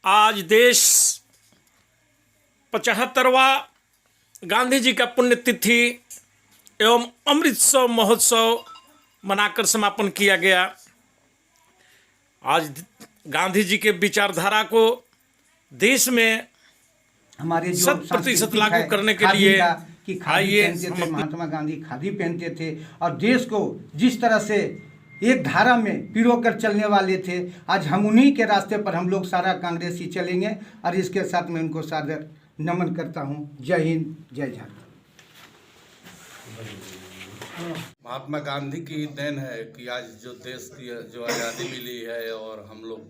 आज देश 75वां गांधी जी का पुण्यतिथि एवं अमृत महोत्सव मनाकर समापन किया गया। आज गांधी जी के विचारधारा को देश में हमारे जो 100% लागू करने के लिए कि खादी पहनते थे, महात्मा गांधी खादी पहनते थे और देश को जिस तरह से एक धारा में पिरोकर चलने वाले थे, आज हम उन्हीं के रास्ते पर हम लोग सारा कांग्रेसी चलेंगे। और इसके साथ मैं उनको सादर नमन करता हूँ। जय हिंद, जय झारखंड। महात्मा गांधी की देन है कि आज जो देश की जो आज़ादी मिली है और हम लोग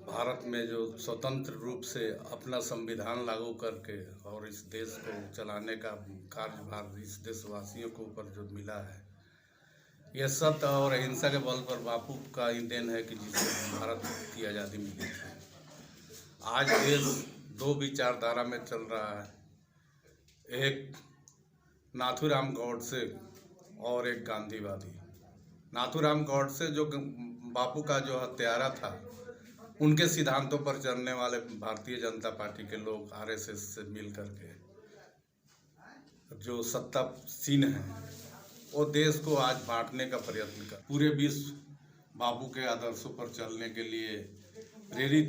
भारत में जो स्वतंत्र रूप से अपना संविधान लागू करके और इस देश को चलाने का कार्यभार इस देशवासियों के ऊपर जो मिला है, यह सत्य और अहिंसा के बल पर बापू का ही देन है कि जिससे भारत की आज़ादी मिली है। आज देश दो विचारधारा में चल रहा है, एक नाथूराम गौडसे और एक गांधीवादी। नाथूराम गौडसे जो बापू का जो हत्यारा था, उनके सिद्धांतों पर चलने वाले भारतीय जनता पार्टी के लोग आरएसएस से मिल करके जो सत्तासीन हैं, वो देश को आज बांटने का प्रयत्न कर पूरे विश्व बापू के आदर्शों पर चलने के लिए प्रेरित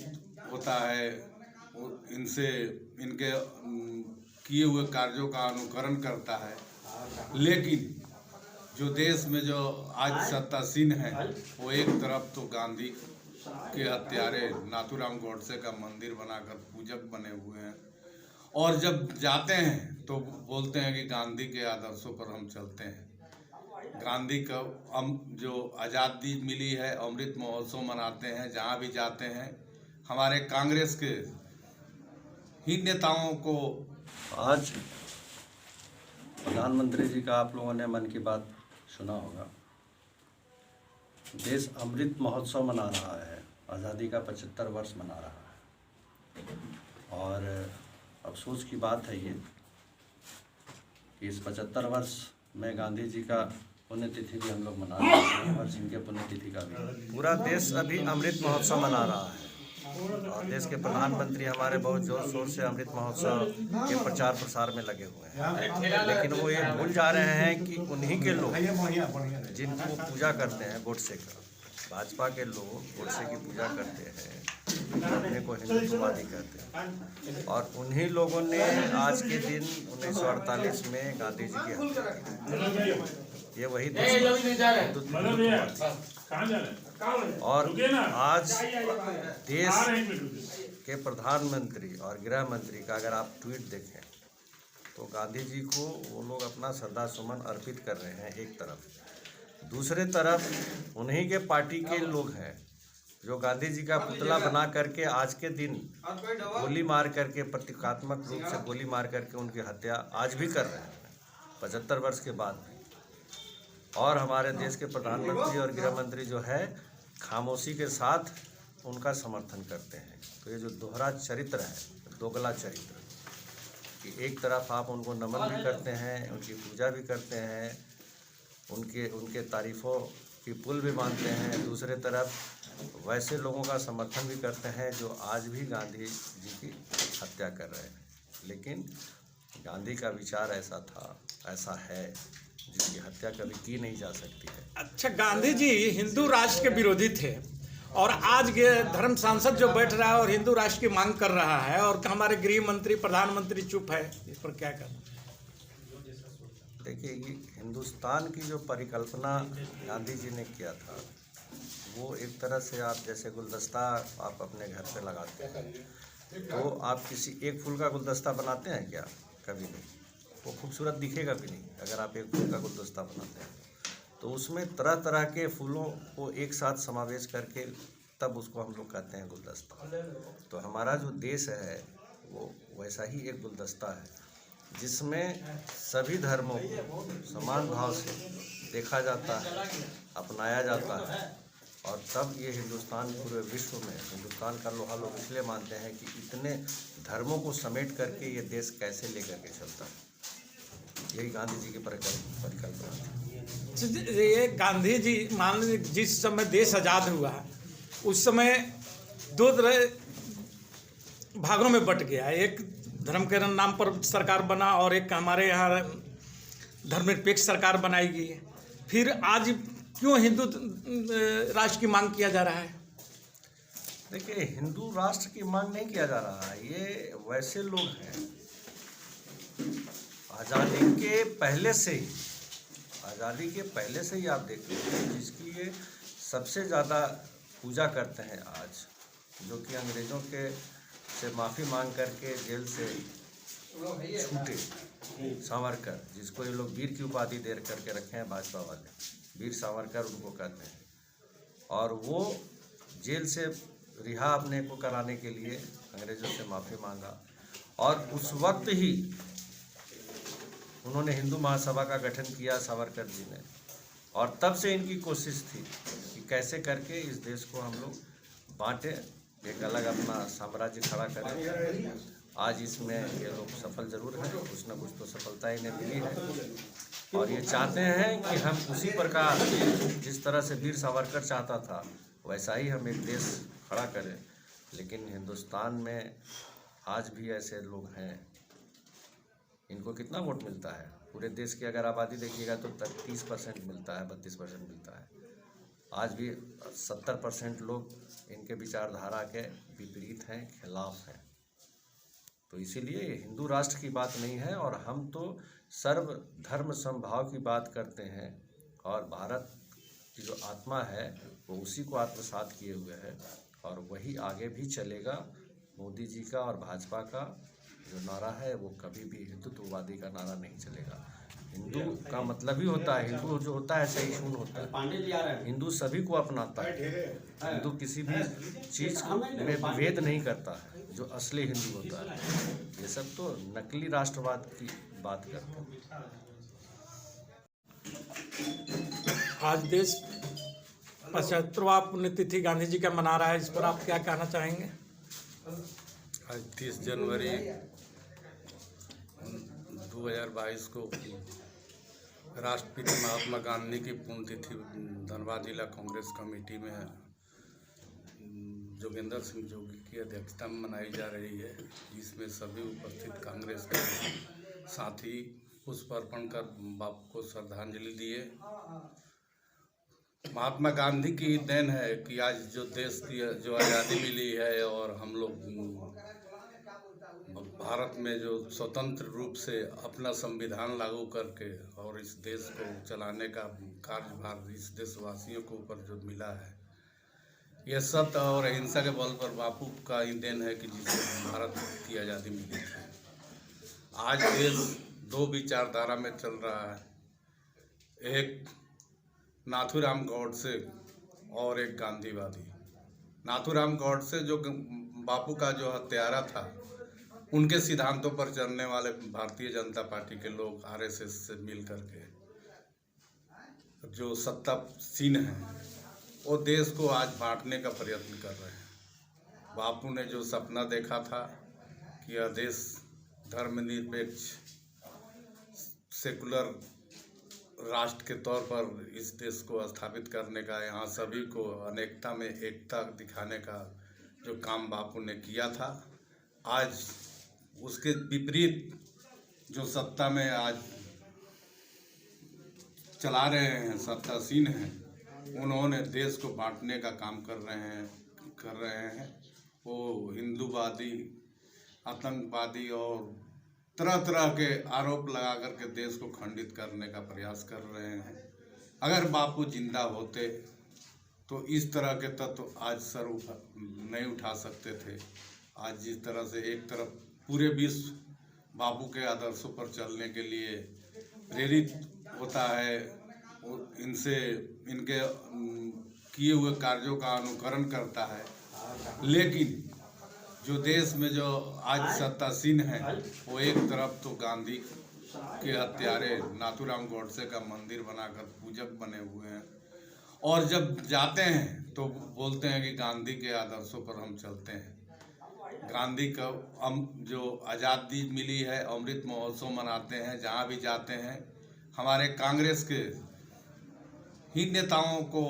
होता है। इनसे इनके किए हुए कार्यों का अनुकरण करता है। लेकिन जो देश में जो आज सत्तासीन है, वो एक तरफ तो गांधी के हत्यारे नाथूराम गौडसे का मंदिर बनाकर पूजक बने हुए हैं, और जब जाते हैं तो बोलते हैं कि गांधी के आदर्शों पर हम चलते हैं। गांधी का जो आज़ादी मिली है, अमृत महोत्सव मनाते हैं, जहाँ भी जाते हैं। हमारे कांग्रेस के ही नेताओं को आज प्रधानमंत्री जी का आप लोगों ने मन की बात सुना होगा। देश अमृत महोत्सव मना रहा है, आज़ादी का 75 वर्ष मना रहा है। और अफसोस की बात है ये कि इस 75 वर्ष में गांधी जी का पुण्यतिथि भी हम लोग मना रहे हैं और इनके पुण्यतिथि का भी पूरा देश अभी अमृत महोत्सव मना रहा है। और देश के प्रधानमंत्री हमारे बहुत जोर शोर से अमृत महोत्सव के प्रचार प्रसार में लगे हुए हैं, लेकिन वो ये भूल जा रहे हैं कि उन्हीं के लोग जिनकी वो पूजा करते हैं, गोडसे का, भाजपा के लोग गोडसे की पूजा करते हैं, अपने को हिंदुत्ववादी कहते हैं, और उन्हीं लोगों ने आज के दिन 1948 में गांधी जी की हत्या की। ये वही देश और आज देश के प्रधानमंत्री और गृह मंत्री का अगर आप ट्वीट देखें तो गांधी जी को वो लोग अपना श्रद्धा सुमन अर्पित कर रहे हैं एक तरफ। दूसरे तरफ उन्हीं के पार्टी के लोग हैं जो गांधी जी का पुतला बना करके आज के दिन गोली मार करके, प्रतीकात्मक रूप से गोली मार करके उनकी हत्या आज भी कर रहे हैं 75 वर्ष के बाद भी। और हमारे देश के प्रधानमंत्री और गृह मंत्री जो है खामोशी के साथ उनका समर्थन करते हैं। तो ये जो दोहरा चरित्र है, दोगला चरित्र, कि एक तरफ आप उनको नमन भी करते हैं, उनकी पूजा भी करते हैं, उनके तारीफ़ों की पुल भी मानते हैं, दूसरे तरफ वैसे लोगों का समर्थन भी करते हैं जो आज भी गांधी जी की हत्या कर रहे हैं। लेकिन गांधी का विचार ऐसा था, ऐसा है, जिसकी हत्या कभी की नहीं जा सकती है। अच्छा, गांधी जी हिंदू राष्ट्र के विरोधी थे और आज के धर्म सांसद जो बैठ रहा है और हिंदू राष्ट्र की मांग कर रहा है, और हमारे गृह मंत्री प्रधानमंत्री चुप है, इस पर क्या कहना? देखिए, ये हिंदुस्तान की जो परिकल्पना गांधी जी ने किया था, वो एक तरह से आप जैसे गुलदस्ता आप अपने घर पे लगाते हैं, तो आप किसी एक फूल का गुलदस्ता बनाते हैं क्या? कभी नहीं। वो खूबसूरत दिखेगा भी नहीं अगर आप एक फूल का गुलदस्ता बनाते हैं। तो उसमें तरह तरह के फूलों को एक साथ समावेश करके तब उसको हम लोग कहते हैं गुलदस्ता। तो हमारा जो देश है वो वैसा ही एक गुलदस्ता है, जिसमें सभी धर्मों को समान भाव से देखा जाता है, अपनाया जाता है। और तब ये हिंदुस्तान पूरे विश्व में हिंदुस्तान का लोहा लोग इसलिए मानते हैं कि इतने धर्मों को समेट करके ये देश कैसे लेकर के चलता है। यही गांधी जी की परिकल्पना थी। ये गांधी जी मान लीजिए जिस समय देश आज़ाद हुआ उस समय दो तरह भागों में बट गया। एक धर्म के नाम पर सरकार बना और एक हमारे यहाँ धर्मनिरपेक्ष सरकार बनाई गई है। फिर आज क्यों हिंदू राष्ट्र की मांग किया जा रहा है? देखिए, हिंदू राष्ट्र की मांग नहीं किया जा रहा है। ये वैसे लोग हैं आज़ादी के पहले से ही आप देख लीजिए, जिसकी ये सबसे ज़्यादा पूजा करते हैं आज, जो कि अंग्रेज़ों के से माफ़ी मांग करके जेल से छूटे, सावरकर, जिसको ये लोग वीर की उपाधि दे करके रखे हैं भाजपा वाले, वीर सावरकर उनको कहते हैं। और वो जेल से रिहा अपने को कराने के लिए अंग्रेज़ों से माफ़ी मांगा, और उस वक्त ही उन्होंने हिंदू महासभा का गठन किया सावरकर जी ने। और तब से इनकी कोशिश थी कि कैसे करके इस देश को हम लोग बांटें, एक अलग अपना साम्राज्य खड़ा करें। आज इसमें ये लोग सफल जरूर हैं, कुछ न कुछ तो सफलता इन्हें मिली है, और ये चाहते हैं कि हम उसी प्रकार जिस तरह से वीर सावरकर चाहता था वैसा ही हम एक देश खड़ा करें। लेकिन हिंदुस्तान में आज भी ऐसे लोग हैं। इनको कितना वोट मिलता है? पूरे देश की अगर आबादी देखिएगा तो 30% मिलता है, 32% मिलता है। आज भी 70% लोग इनके विचारधारा के विपरीत हैं, खिलाफ हैं। तो इसीलिए ये हिंदू राष्ट्र की बात नहीं है, और हम तो सर्व धर्म समभाव की बात करते हैं, और भारत की जो आत्मा है वो उसी को आत्मसात किए हुए है, और वही आगे भी चलेगा। मोदी जी का और भाजपा का जो नारा है वो कभी भी हिंदुत्ववादी का नारा नहीं चलेगा। हिंदू का मतलब ही होता है, हिंदू जो होता है सहिष्णु होता है, हिंदू सभी को अपनाता है, हिंदू किसी भी चीज़ में भेद नहीं करता है, जो असली हिंदू होता है। ये सब तो नकली राष्ट्रवाद की बात करते हैं। आज देश 75वां पुण्यतिथि गांधी जी का मना रहा है, इस पर आप क्या कहना चाहेंगे? आज 30 जनवरी 2022 को राष्ट्रपिता महात्मा गांधी की पुण्यतिथि धनबाद जिला कांग्रेस कमेटी में जोगेंद्र सिंह जोगी की अध्यक्षता में मनाई जा रही है, जिसमें सभी उपस्थित कांग्रेस के साथी पुष्प अर्पण कर बापू को श्रद्धांजलि दिए। महात्मा गांधी की देन है कि आज जो देश की जो आज़ादी मिली है, और हम लोग भारत में जो स्वतंत्र रूप से अपना संविधान लागू करके और इस देश को चलाने का कार्यभार इस देशवासियों को ऊपर जो मिला है, यह सत्य और अहिंसा के बल पर बापू का ही देन है कि जिससे भारत की आज़ादी मिली है। आज देश दो विचारधारा में चल रहा है, एक नाथूराम गौडसे और एक गांधीवादी। नाथूराम गौडसे जो बापू का जो हत्यारा था, उनके सिद्धांतों पर चलने वाले भारतीय जनता पार्टी के लोग आरएसएस से मिल करके जो सत्तासीन हैं वो देश को आज बांटने का प्रयत्न कर रहे हैं। बापू ने जो सपना देखा था कि यह देश धर्मनिरपेक्ष सेकुलर राष्ट्र के तौर पर इस देश को स्थापित करने का, यहाँ सभी को अनेकता में एकता दिखाने का जो काम बापू ने किया था, आज उसके विपरीत जो सत्ता में आज चला रहे हैं, सत्तासीन हैं, उन्होंने देश को बांटने का काम कर रहे हैं। वो हिंदूवादी, आतंकवादी और तरह तरह के आरोप लगा करके देश को खंडित करने का प्रयास कर रहे हैं। अगर बापू जिंदा होते तो इस तरह के तत्व आज सर नहीं उठा सकते थे। आज जिस तरह से एक तरफ पूरे विश्व बापू के आदर्शों पर चलने के लिए प्रेरित होता है, इनसे इनके किए हुए कार्यों का अनुकरण करता है, लेकिन जो देश में जो आज सत्तासीन है वो एक तरफ तो गांधी के हत्यारे नाथूराम गौडसे का मंदिर बनाकर पूजक बने हुए हैं, और जब जाते हैं तो बोलते हैं कि गांधी के आदर्शों पर हम चलते हैं। गांधी का जो आज़ादी मिली है, अमृत महोत्सव मनाते हैं, जहाँ भी जाते हैं हमारे कांग्रेस के ही नेताओं को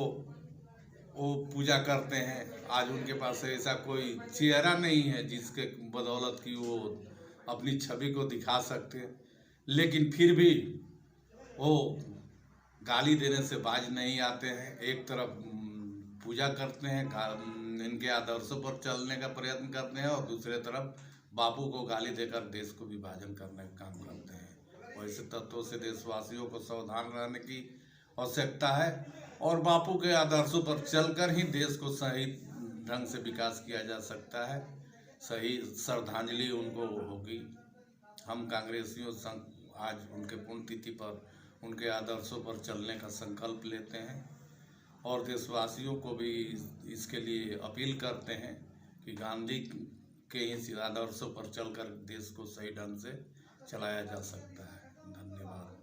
वो पूजा करते हैं। आज उनके पास ऐसा कोई चेहरा नहीं है जिसके बदौलत की वो अपनी छवि को दिखा सकते, लेकिन फिर भी वो गाली देने से बाज नहीं आते हैं। एक तरफ पूजा करते हैं, इनके आदर्शों पर चलने का प्रयत्न करते हैं, और दूसरे तरफ बापू को गाली देकर देश को विभाजन करने का काम करते हैं। वैसे तत्वों से देशवासियों को सावधान रहने की आवश्यकता है, और बापू के आदर्शों पर चलकर ही देश को सही ढंग से विकास किया जा सकता है। सही श्रद्धांजलि उनको होगी। हम कांग्रेसियों आज उनके पुण्यतिथि पर उनके आदर्शों पर चलने का संकल्प लेते हैं, और देशवासियों को भी इसके लिए अपील करते हैं कि गांधी के ही आदर्शों पर चलकर देश को सही ढंग से चलाया जा सकता है। धन्यवाद।